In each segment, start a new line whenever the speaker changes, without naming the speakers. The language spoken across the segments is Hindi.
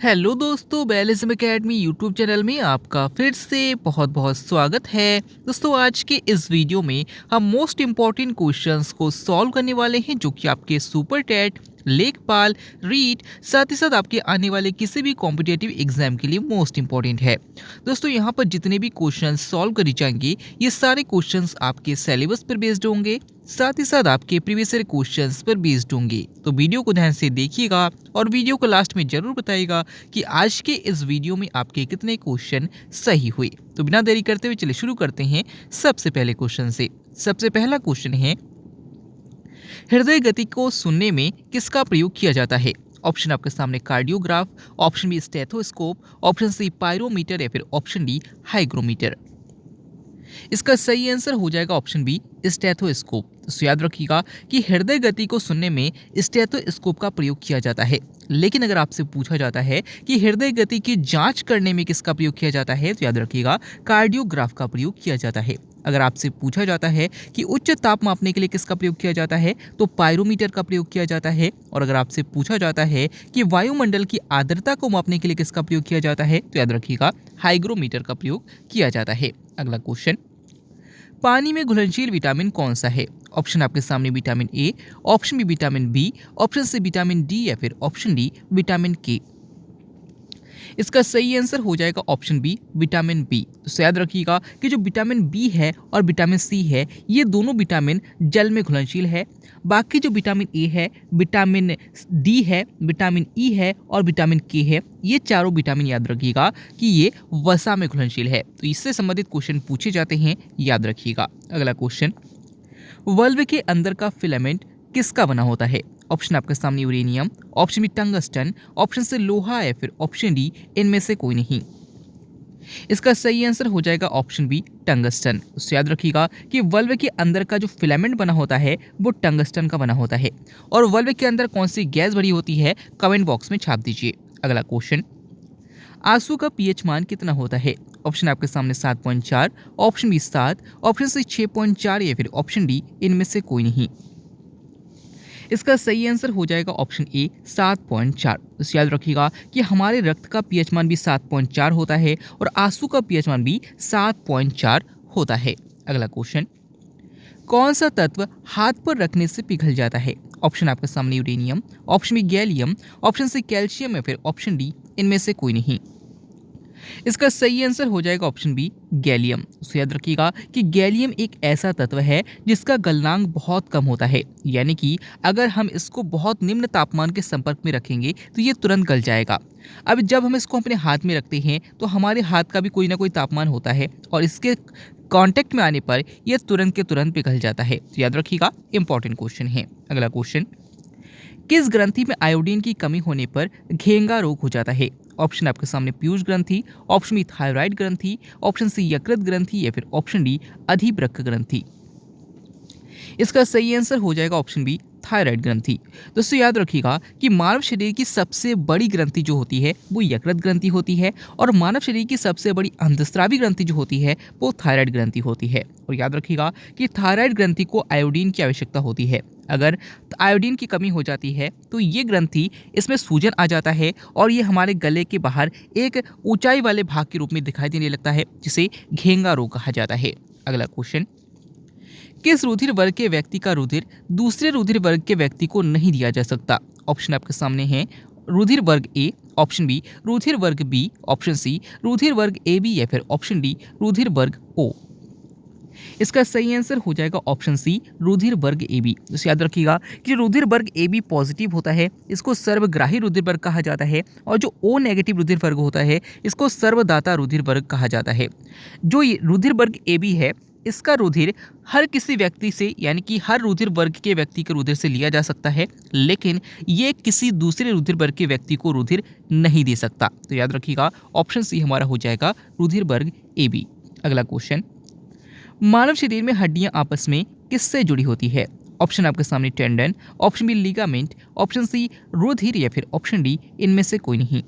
हेलो दोस्तों, बैलिज्म एकेडमी यूट्यूब चैनल में आपका फिर से बहुत बहुत स्वागत है। दोस्तों, आज के इस वीडियो में हम मोस्ट इम्पॉर्टेंट क्वेश्चंस को सॉल्व करने वाले हैं जो कि आपके सुपर टेट, लेखपाल, रीट, साथ ही साथ आपके आने वाले किसी भी कॉम्पिटिटिव एग्जाम के लिए मोस्ट इम्पॉर्टेंट है। दोस्तों, यहाँ पर जितने भी क्वेश्चंस सॉल्व करे जाएंगे ये सारे क्वेश्चंस आपके सिलेबस पर बेस्ड होंगे, साथ ही साथ आपके प्रीवियस ईयर क्वेश्चंस पर बेस्ड होंगे। तो वीडियो को ध्यान से देखिएगा और वीडियो को लास्ट में जरूर बताइएगा कि आज के इस वीडियो में आपके कितने क्वेश्चन सही हुए। तो बिना देरी करते हुए चलिए शुरू करते हैं सबसे पहले क्वेश्चन से। सबसे पहला क्वेश्चन है, हृदय गति को सुनने में किसका प्रयोग किया जाता है? ऑप्शन आपके सामने cardiograph, option B stethoscope, option C pyrometer या फिर ऑप्शन डी हाइग्रोमीटर। इसका सही आंसर हो जाएगा ऑप्शन बी स्टेथोस्कोप। तो याद रखिएगा कि हृदय गति को सुनने में स्टेथोस्कोप का प्रयोग किया जाता है। लेकिन अगर आपसे पूछा जाता है कि हृदय गति की जांच करने में किसका प्रयोग किया जाता है, तो याद रखिएगा कार्डियोग्राफ का प्रयोग किया जाता है। अगर आपसे पूछा जाता है कि उच्च ताप मापने के लिए किसका प्रयोग किया जाता है, तो पायरोमीटर का प्रयोग किया जाता है। और अगर आपसे पूछा जाता है कि वायुमंडल की आर्द्रता को मापने के लिए किसका प्रयोग किया जाता है, तो याद रखिएगा हाइग्रोमीटर का प्रयोग किया जाता है। अगला क्वेश्चन, पानी में घुलनशील विटामिन कौन सा है? ऑप्शन आपके सामने vitamin A, option B vitamin B, option C vitamin D या फिर ऑप्शन डी विटामिन के। इसका सही आंसर हो जाएगा ऑप्शन बी विटामिन बी। तो याद रखिएगा कि जो विटामिन बी है और विटामिन सी है ये दोनों विटामिन जल में घुलनशील है। बाकी जो विटामिन ए है, विटामिन डी है, विटामिन ई है और विटामिन के है, ये चारों विटामिन याद रखिएगा कि ये वसा में घुलनशील है। तो इससे संबंधित क्वेश्चन पूछे जाते हैं, याद रखिएगा। अगला क्वेश्चन, वल्व के अंदर का फिलामेंट किसका बना होता है? ऑप्शन आपके सामने uranium, option B tungsten, option C लोहा या फिर ऑप्शन डी इनमें से कोई नहीं। इसका सही आंसर हो जाएगा ऑप्शन बी टंगस्टन। तो याद रखिएगा कि वल्व के अंदर का जो फिलामेंट बना होता है वो टंगस्टन का बना होता है। और वल्व के अंदर कौन सी गैस भरी होती है, कमेंट बॉक्स में छाप दीजिए। अगला क्वेश्चन, आंसू का पीएच मान कितना होता है? ऑप्शन आपके सामने 7.4, ऑप्शन बी 7, ऑप्शन सी 6.4 या फिर ऑप्शन डी इनमें से कोई नहीं। इसका सही आंसर हो जाएगा ऑप्शन ए 7.4। तो याद रखिएगा कि हमारे रक्त का पीएच मान भी 7.4 होता है और आंसू का पीएच मान भी 7.4 होता है। अगला क्वेश्चन, कौन सा तत्व हाथ पर रखने से पिघल जाता है? ऑप्शन आपके सामने uranium, option B gallium, option C calcium या फिर ऑप्शन डी इनमें से कोई नहीं। इसका सही आंसर हो जाएगा ऑप्शन बी गैलियम। तो याद रखिएगा कि गैलियम एक ऐसा तत्व है जिसका गलनांक बहुत कम होता है, यानी कि अगर हम इसको बहुत निम्न तापमान के संपर्क में रखेंगे तो ये तुरंत गल जाएगा। अब जब हम इसको अपने हाथ में रखते हैं तो हमारे हाथ का भी कोई ना कोई तापमान होता है और इसके कांटेक्ट में आने पर यह तुरंत के तुरंत पिघल जाता है। तो याद रखिएगा, इंपॉर्टेंट क्वेश्चन है। अगला क्वेश्चन, किस ग्रंथि में आयोडीन की कमी होने पर घेंगा रोग हो जाता है? ऑप्शन आपके सामने पीयूष ग्रंथि, ऑप्शन बी थायराइड ग्रंथि, ऑप्शन सी यकृत ग्रंथि या फिर ऑप्शन डी अधिवृक्क ग्रंथि। इसका सही आंसर हो जाएगा ऑप्शन बी थायराइड ग्रंथि। दोस्तों, याद रखिएगा कि मानव शरीर की सबसे बड़ी ग्रंथि जो होती है वो यकृत ग्रंथि होती है और मानव शरीर की सबसे बड़ी अंतस्रावी ग्रंथि जो होती है वो थायराइड ग्रंथि होती है। और याद रखिएगा कि थायराइड ग्रंथि को आयोडीन की आवश्यकता होती है। अगर आयोडीन की कमी हो जाती है तो ये ग्रंथि, इसमें सूजन आ जाता है और ये हमारे गले के बाहर एक ऊंचाई वाले भाग के रूप में दिखाई देने लगता है, जिसे घेंगा रोग कहा जाता है। अगला क्वेश्चन, किस रुधिर वर्ग के व्यक्ति का रुधिर दूसरे रुधिर वर्ग के व्यक्ति को नहीं दिया जा सकता? ऑप्शन आपके सामने है रुधिर वर्ग ए, ऑप्शन बी रुधिर वर्ग बी, ऑप्शन सी रुधिर वर्ग ए बी या फिर ऑप्शन डी रुधिर वर्ग ओ। इसका सही आंसर हो जाएगा ऑप्शन सी रुधिर वर्ग ए बी। तो याद रखिएगा कि रुधिर वर्ग ए बी पॉजिटिव होता है, इसको सर्वग्राही रुधिर वर्ग कहा जाता है। और जो ओ नेगेटिव रुधिर वर्ग होता है इसको सर्वदाता रुधिर वर्ग कहा जाता है। जो ये रुधिर वर्ग ए बी है इसका रुधिर हर किसी व्यक्ति से, यानी कि हर रुधिर वर्ग के व्यक्ति के रुधिर से लिया जा सकता है, लेकिन ये किसी दूसरे रुधिर वर्ग के व्यक्ति को रुधिर नहीं दे सकता। तो याद रखिएगा ऑप्शन सी हमारा हो जाएगा रुधिर वर्ग ए बी। अगला क्वेश्चन, मानव शरीर में हड्डियां आपस में किससे जुड़ी होती है? ऑप्शन आपके सामने tendon, option b ligament, option c रुधिर या फिर ऑप्शन डी इनमें से कोई नहीं।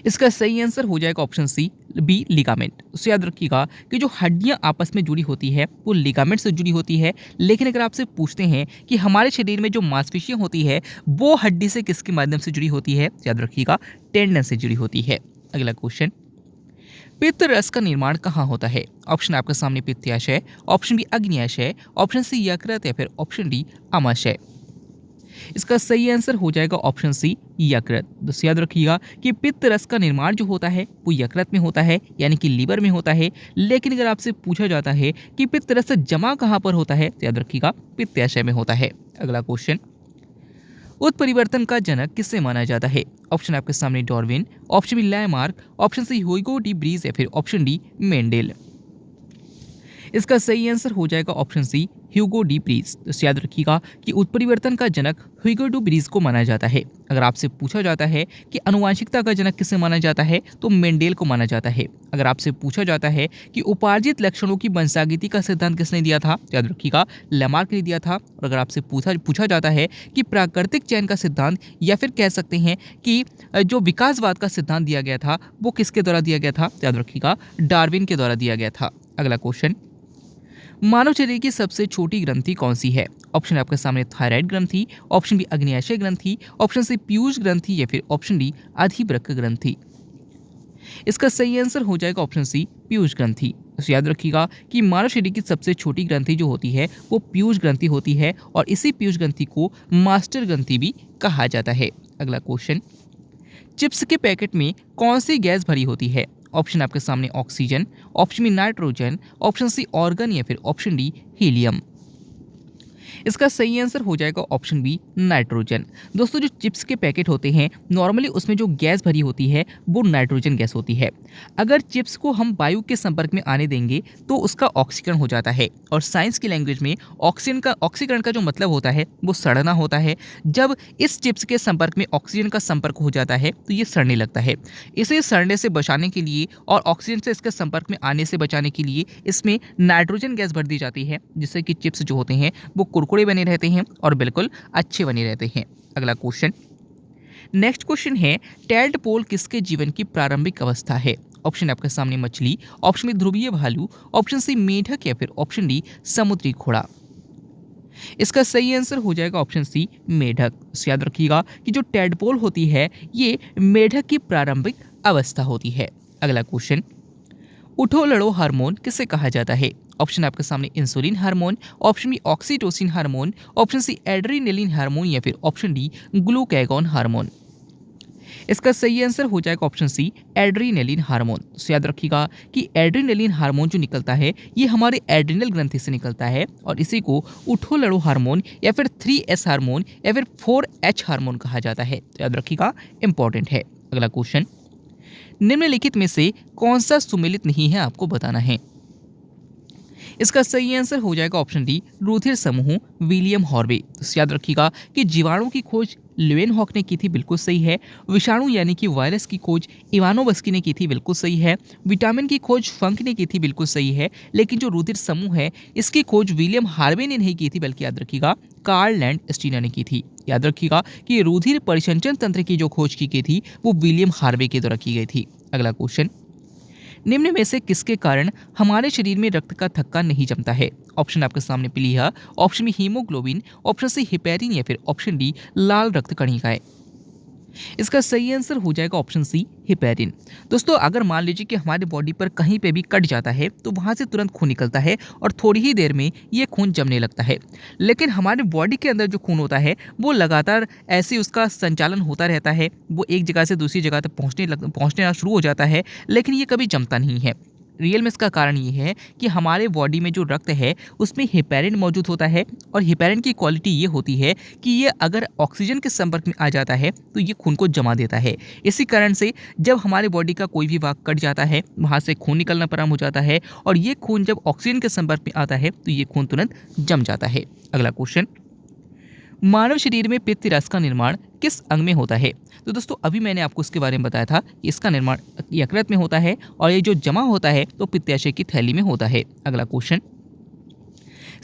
इसका सही आंसर हो जाएगा ऑप्शन सी बी लिगामेंट। तो याद रखिएगा कि जो हड्डियां आपस में जुड़ी होती है वो लिगामेंट से जुड़ी होती है। लेकिन अगर आपसे पूछते हैं कि हमारे शरीर में जो मांसपेशियां होती है वो हड्डी से किसके माध्यम से जुड़ी होती है, याद रखिएगा टेंडन से जुड़ी होती है। अगला क्वेश्चन, पित्त रस का निर्माण कहाँ होता है? ऑप्शन आपके सामने पित्ताशय, ऑप्शन बी अग्न्याशय, ऑप्शन सी यकृत या फिर ऑप्शन डी आमाशय। इसका सही आंसर हो जाएगा ऑप्शन सी यकृत। दोस्तों याद रखिएगा कि पित्त रस का निर्माण जो होता है वो यकृत में होता है, यानी कि लीवर में होता है। लेकिन अगर आपसे पूछा जाता है कि पित्त रस जमा कहाँ पर होता है, तो याद रखिएगा पित्ताशय में होता है। अगला क्वेश्चन, उत्परिवर्तन का जनक किससे माना जाता है? ऑप्शन आपके सामने Darwin, option B Lamarck, option C Hugo de Vries या फिर ऑप्शन डी मेंडेल। इसका सही आंसर हो जाएगा option C Hugo de Vries. तो याद रखिएगा कि उत्परिवर्तन का जनक ह्यूगो डी ब्रीज को माना जाता है। अगर आपसे पूछा जाता है कि आनुवांशिकता का जनक किसे माना जाता है, तो मेंडेल को माना जाता है। अगर आपसे पूछा जाता है कि उपार्जित लक्षणों की वंशागति का सिद्धांत किसने दिया था, तो याद रखिएगा लैमार्क ने दिया था। और अगर आपसे पूछा जाता है कि प्राकृतिक चयन का सिद्धांत या फिर कह सकते हैं कि जो विकासवाद का सिद्धांत दिया गया था वो किसके द्वारा दिया गया था, तो याद रखिएगा डार्विन के द्वारा दिया गया था। अगला क्वेश्चन, मानव शरीर की सबसे छोटी ग्रंथि कौन सी है? ऑप्शन आपके सामने थायराइड ग्रंथि, ऑप्शन बी अग्न्याशय ग्रंथि, ऑप्शन सी पीयूष ग्रंथि या फिर ऑप्शन डी अधिवृक्क ग्रंथि। इसका सही आंसर हो जाएगा ऑप्शन सी पीयूष ग्रंथि। तो याद रखिएगा कि मानव शरीर की सबसे छोटी ग्रंथि जो होती है वो पीयूष ग्रंथि होती है और इसी पीयूष ग्रंथि को मास्टर ग्रंथि भी कहा जाता है। अगला क्वेश्चन, चिप्स के पैकेट में कौन सी गैस भरी होती है? ऑप्शन आपके सामने oxygen, option B nitrogen, option C argon या फिर ऑप्शन डी हीलियम। इसका सही आंसर हो जाएगा ऑप्शन बी नाइट्रोजन। दोस्तों जो चिप्स के पैकेट होते हैं नॉर्मली उसमें जो गैस भरी होती है वो नाइट्रोजन गैस होती है। अगर चिप्स को हम वायु के संपर्क में आने देंगे तो उसका ऑक्सीकरण हो जाता है और साइंस की लैंग्वेज में ऑक्सीकरण का जो मतलब होता है वो सड़ना होता है। जब इस चिप्स के संपर्क में ऑक्सीजन का संपर्क हो जाता है तो ये सड़ने लगता है। इसे सड़ने से बचाने के लिए और ऑक्सीजन से इसके संपर्क में आने से बचाने के लिए इसमें नाइट्रोजन गैस भर दी जाती है, जिससे कि चिप्स जो होते हैं वो कुरकुरे बने रहते हैं और बिल्कुल अच्छे बने रहते हैं। अगला क्वेश्चन, नेक्स्ट क्वेश्चन है टैडपोल किसके जीवन की प्रारंभिक अवस्था है? ऑप्शन आपके सामने मछली, ऑप्शन बी ध्रुवीय भालू, ऑप्शन सी मेढक या फिर ऑप्शन डी समुद्री घोड़ा। इसका सही आंसर हो जाएगा ऑप्शन सी मेढक। याद रखिएगा कि जो टैडपोल होती है ये मेढक की प्रारंभिक अवस्था होती है। अगला क्वेश्चन, उठो लड़ो हार्मोन किसे कहा जाता है? ऑप्शन आपके सामने insulin hormone, option B oxytocin hormone, option C adrenaline hormone या फिर ऑप्शन डी ग्लूकागॉन हार्मोन। इसका सही आंसर हो जाएगा ऑप्शन सी एड्रेनलिन हार्मोन। तो याद रखिएगा कि एड्रेनलिन हार्मोन जो निकलता है ये हमारे एड्रिनल ग्रंथि से निकलता है और इसी को उठो लड़ो हार्मोन या फिर 3S हार्मोन या फिर 4H हार्मोन कहा जाता है। तो याद रखिएगा इंपॉर्टेंट है। अगला क्वेश्चन, निम्नलिखित में से कौन सा सुमेलित नहीं है आपको बताना है। इसका सही आंसर हो जाएगा ऑप्शन डी रूथिर समूह विलियम हॉर्वे। तो याद रखिएगा कि जीवाणु की खोज लेवेनहॉक ने की थी, बिल्कुल सही है। विषाणु यानी कि वायरस की खोज इवानोवस्की ने की थी, बिल्कुल सही है। विटामिन की खोज फंक ने की थी, बिल्कुल सही है। लेकिन जो रूथिर समूह है इसकी खोज विलियम हार्वे ने नहीं की थी, बल्कि याद रखिएगा कार्ल लैंडस्टीनर ने की थी। याद रखिएगा कि रुधिर परिसंचरण तंत्र की जो खोज की गई थी वो विलियम हार्वे के द्वारा की गई थी। अगला क्वेश्चन, निम्न में से किसके कारण हमारे शरीर में रक्त का थक्का नहीं जमता है? ऑप्शन आपके सामने प्लीहा, option B haemoglobin, option C heparin या फिर ऑप्शन डी लाल रक्त कणिकाएं। इसका सही आंसर हो जाएगा ऑप्शन सी हिपैरिन। दोस्तों अगर मान लीजिए कि हमारे बॉडी पर कहीं पे भी कट जाता है तो वहाँ से तुरंत खून निकलता है और थोड़ी ही देर में ये खून जमने लगता है। लेकिन हमारे बॉडी के अंदर जो खून होता है वो लगातार ऐसे उसका संचालन होता रहता है, वो एक जगह से दूसरी जगह तक पहुँचना शुरू हो जाता है, लेकिन ये कभी जमता नहीं है। रियल में इसका कारण ये है कि हमारे बॉडी में जो रक्त है उसमें हिपैरिन मौजूद होता है और हिपैरिन की क्वालिटी ये होती है कि ये अगर ऑक्सीजन के संपर्क में आ जाता है तो ये खून को जमा देता है। इसी कारण से जब हमारे बॉडी का कोई भी भाग कट जाता है वहाँ से खून निकलना प्रारंभ हो जाता है और ये खून जब ऑक्सीजन के संपर्क में आता है तो ये खून तुरंत जम जाता है। अगला क्वेश्चन, मानव शरीर में पित्त रस का निर्माण किस अंग में होता है? तो दोस्तों अभी मैंने आपको इसके बारे में बताया था कि इसका निर्माण यकृत में होता है और ये जो जमा होता है तो पित्ताशय की थैली में होता है। अगला क्वेश्चन,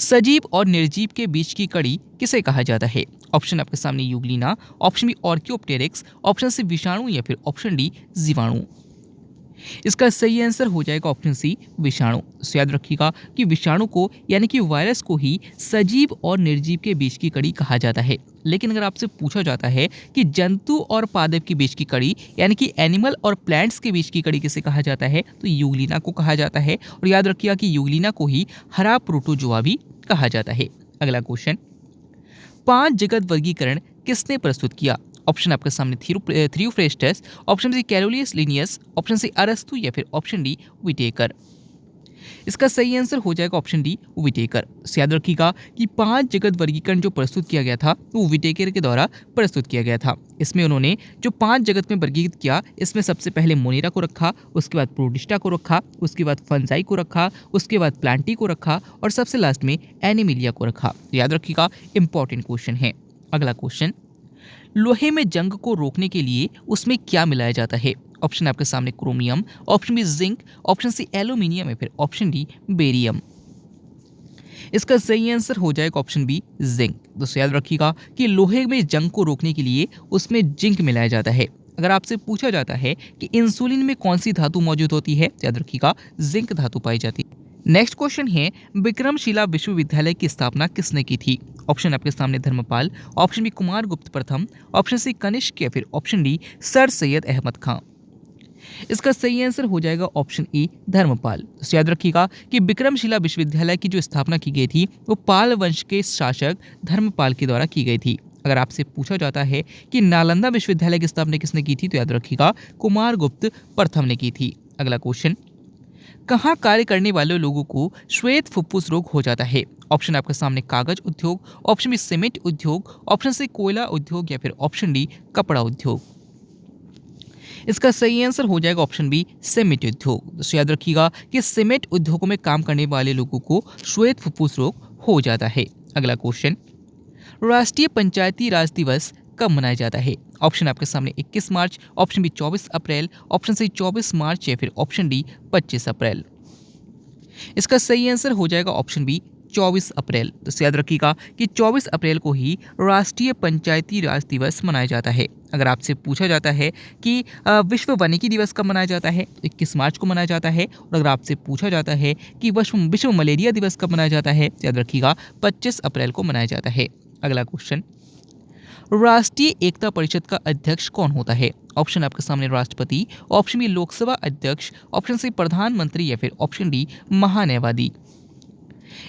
सजीव और निर्जीव के बीच की कड़ी किसे कहा जाता है? ऑप्शन आपके सामने euglena, option b archaeopteryx, option c विषाणु या फिर ऑप्शन डी जीवाणु। इसका सही आंसर हो जाएगा ऑप्शन सी विषाणु। तो याद रखिएगा कि विषाणु को यानी कि वायरस को ही सजीव और निर्जीव के बीच की कड़ी कहा जाता है। लेकिन अगर आपसे पूछा जाता है कि जंतु और पादप के बीच की कड़ी यानी कि एनिमल और प्लांट्स के बीच की कड़ी किसे कहा जाता है, तो यूग्लिना को कहा जाता है। और याद रखिएगा कि यूग्लिना को ही हरा प्रोटोजोआ भी कहा जाता है। अगला क्वेश्चन, 5 जगत वर्गीकरण किसने प्रस्तुत किया? ऑप्शन आपके सामने Theophrastus, option c Carolus Linnaeus, option c अरस्तु या फिर ऑप्शन डी विटेकर। इसका सही आंसर हो जाएगा ऑप्शन डी विटेकर। याद रखिएगा कि 5 जगत वर्गीकरण जो प्रस्तुत किया गया था वो विटेकर के द्वारा प्रस्तुत किया गया था। इसमें उन्होंने जो 5 जगत में वर्गीकृत किया, इसमें सबसे पहले मोनेरा को रखा, उसके बाद प्रोटिस्टा को रखा, उसके बाद फंजाई को रखा, उसके बाद प्लांटी को रखा और सबसे लास्ट में एनिमिलिया को रखा। याद रखिएगा, इंपॉर्टेंट क्वेश्चन है। अगला क्वेश्चन, लोहे में जंग को रोकने के लिए उसमें क्या मिलाया जाता है? ऑप्शन आपके सामने chromium, option B zinc, option C aluminium या फिर ऑप्शन डी बेरियम। इसका सही आंसर हो जाएगा ऑप्शन बी जिंक। दोस्तों याद रखिएगा कि लोहे में जंग को रोकने के लिए उसमें जिंक मिलाया जाता है। अगर आपसे पूछा जाता है कि इंसुलिन में कौन सी धातु मौजूद होती है, याद रखिएगा जिंक धातु पाई जाती है। नेक्स्ट क्वेश्चन है, विक्रमशिला विश्वविद्यालय की स्थापना किसने की थी? ऑप्शन आपके सामने धर्मपाल, ऑप्शन बी कुमार गुप्त प्रथम, ऑप्शन सी कनिष्क या फिर option d sir Syed Ahmad Khan. इसका सही आंसर हो जाएगा ऑप्शन ए धर्मपाल। तो याद रखिएगा कि विक्रमशिला विश्वविद्यालय की जो स्थापना की गई थी वो पाल वंश के शासक धर्मपाल के द्वारा की गई थी। अगर आपसे पूछा जाता है कि नालंदा विश्वविद्यालय की स्थापना किसने की थी, तो याद रखिएगा कुमार गुप्त प्रथम ने की थी। अगला क्वेश्चन, कहाँ कार्य करने वाले लोगों को श्वेत फुफ्फुस रोग हो जाता है? ऑप्शन आपके सामने कागज उद्योग, ऑप्शन बी सीमेंट उद्योग, ऑप्शन सी कोयला उद्योग या फिर ऑप्शन डी कपड़ा उद्योग। इसका सही आंसर हो जाएगा ऑप्शन बी सीमेंट उद्योग। तो याद रखिएगा कि सीमेंट उद्योगों में काम करने वाले लोगों को श्वेत फुफ्फुस रोग हो जाता है। अगला क्वेश्चन, राष्ट्रीय पंचायती राज दिवस कब मनाया जाता है? ऑप्शन आपके सामने 21 मार्च, ऑप्शन बी 24 अप्रैल, ऑप्शन सी 24 मार्च या फिर ऑप्शन डी 25 अप्रैल। इसका सही आंसर हो जाएगा ऑप्शन बी 24 अप्रैल। तो याद रखिएगा कि 24 अप्रैल को ही राष्ट्रीय पंचायती राज दिवस मनाया जाता है। अगर आपसे पूछा जाता है कि विश्व वानिकी दिवस कब मनाया जाता है, 21 मार्च को मनाया जाता है। और अगर आपसे पूछा जाता है कि विश्व मलेरिया दिवस कब मनाया जाता है, याद रखिएगा 25 अप्रैल को मनाया जाता है। अगला क्वेश्चन, राष्ट्रीय एकता परिषद का अध्यक्ष कौन होता है? ऑप्शन आपके सामने राष्ट्रपति, ऑप्शन बी लोकसभा अध्यक्ष, ऑप्शन सी प्रधानमंत्री या फिर ऑप्शन डी महान्यायवादी।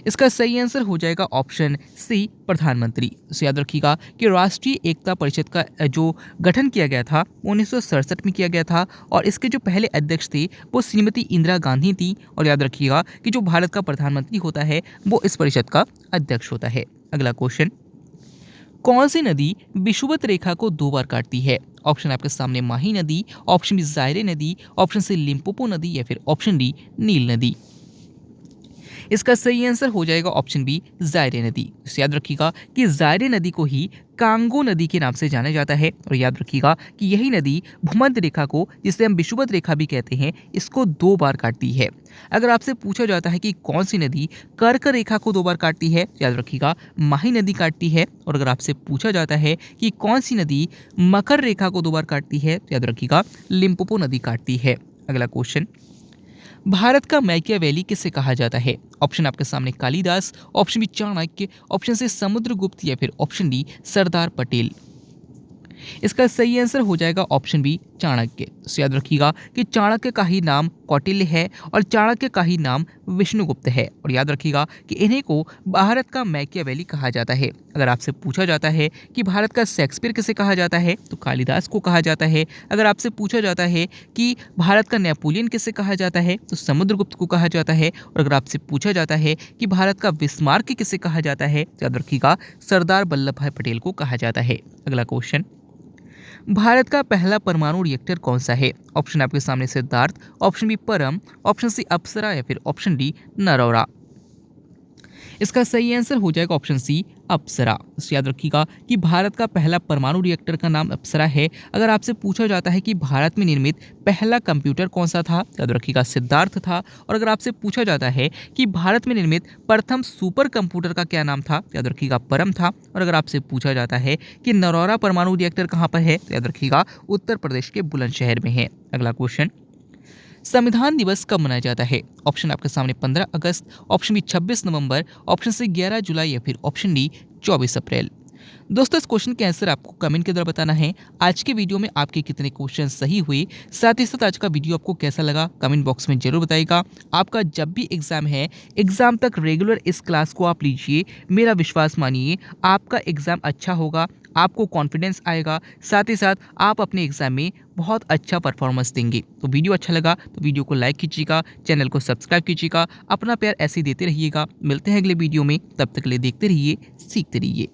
इसका सही आंसर हो जाएगा ऑप्शन सी प्रधानमंत्री। तो याद रखिएगा कि राष्ट्रीय एकता परिषद का जो गठन किया गया था 1967 में किया गया था और इसके जो पहले अध्यक्ष थे वो श्रीमती इंदिरा गांधी थी। और याद रखिएगा कि जो भारत का प्रधानमंत्री होता है वो इस परिषद का अध्यक्ष होता है। अगला क्वेश्चन, कौन सी नदी विषुवत रेखा को 2 बार काटती है? ऑप्शन आपके सामने माही नदी, ऑप्शन बी जायरे नदी, ऑप्शन सी लिम्पोपो नदी या फिर ऑप्शन डी नील नदी। इसका सही आंसर हो जाएगा ऑप्शन बी जायरे नदी। तो याद रखिएगा कि जायरे नदी को ही कांगो नदी के नाम से जाना जाता है। और याद रखिएगा कि यही नदी भूमध्य रेखा को, जिसे हम विषुवत रेखा भी कहते हैं, इसको 2 बार काटती है। अगर आपसे पूछा जाता है कि कौन सी नदी कर्क रेखा को 2 बार काटती है, याद रखिएगा माही नदी काटती है। और अगर आपसे पूछा जाता है कि कौन सी नदी मकर रेखा को 2 बार काटती है, याद रखिएगा लिम्पोपो नदी काटती है। अगला क्वेश्चन, भारत का मैकियावेली किसे कहा जाता है? ऑप्शन आपके सामने Kalidas, option B Chanakya, option C Samudragupta या फिर ऑप्शन डी सरदार पटेल। इसका सही आंसर हो जाएगा ऑप्शन बी चाणक्य। तो याद रखिएगा कि चाणक्य का ही नाम कौटिल्य है और चाणक्य का ही नाम विष्णुगुप्त है। और याद रखिएगा कि इन्हीं को भारत का मैकियावेली कहा जाता है। अगर आपसे पूछा जाता है कि भारत का शेक्सपियर किसे कहा जाता है, तो कालिदास को कहा जाता है। अगर आपसे पूछा जाता है कि भारत का नेपोलियन किसे कहा जाता है, तो समुद्रगुप्त को कहा जाता है। और अगर आपसे पूछा जाता है कि भारत का बिस्मार्क किसे कहा जाता है, याद रखिएगा सरदार वल्लभ भाई पटेल को कहा जाता है। अगला क्वेश्चन, भारत का पहला परमाणु रिएक्टर कौन सा है? ऑप्शन आपके सामने सिद्धार्थ, ऑप्शन बी परम, ऑप्शन सी अप्सरा या फिर ऑप्शन डी नरौरा। इसका सही आंसर हो जाएगा ऑप्शन सी अप्सरा। तो याद रखिएगा कि भारत का पहला परमाणु रिएक्टर का नाम अप्सरा है। अगर आपसे पूछा जाता है कि भारत में निर्मित पहला कंप्यूटर कौन सा था, याद रखिएगा सिद्धार्थ था। और अगर आपसे पूछा जाता है कि भारत में निर्मित प्रथम सुपर कंप्यूटर का क्या नाम था, याद रखिएगा परम था। और अगर आपसे पूछा जाता है कि नरौरा परमाणु रिएक्टर कहाँ पर है, तो याद रखिएगा उत्तर प्रदेश के बुलंदशहर में है। अगला क्वेश्चन, संविधान दिवस कब मनाया जाता है? ऑप्शन आपके सामने 15 अगस्त, ऑप्शन बी 26 नवंबर, ऑप्शन सी 11 जुलाई या फिर ऑप्शन डी 24 अप्रैल। दोस्तों इस क्वेश्चन के आंसर आपको कमेंट के द्वारा बताना है। आज के वीडियो में आपके कितने क्वेश्चन सही हुए, साथ ही साथ आज का वीडियो आपको कैसा लगा कमेंट बॉक्स में जरूर बताइएगा। आपका जब भी एग्जाम है, एग्जाम तक रेगुलर इस क्लास को आप लीजिए। मेरा विश्वास मानिए आपका एग्जाम अच्छा होगा, आपको कॉन्फिडेंस आएगा, साथ ही साथ आप अपने एग्जाम में बहुत अच्छा परफॉर्मेंस देंगे। तो वीडियो अच्छा लगा तो वीडियो को लाइक कीजिएगा, चैनल को सब्सक्राइब कीजिएगा, अपना प्यार ऐसे ही देते रहिएगा। मिलते हैं अगले वीडियो में, तब तक के लिए देखते रहिए, सीखते रहिए।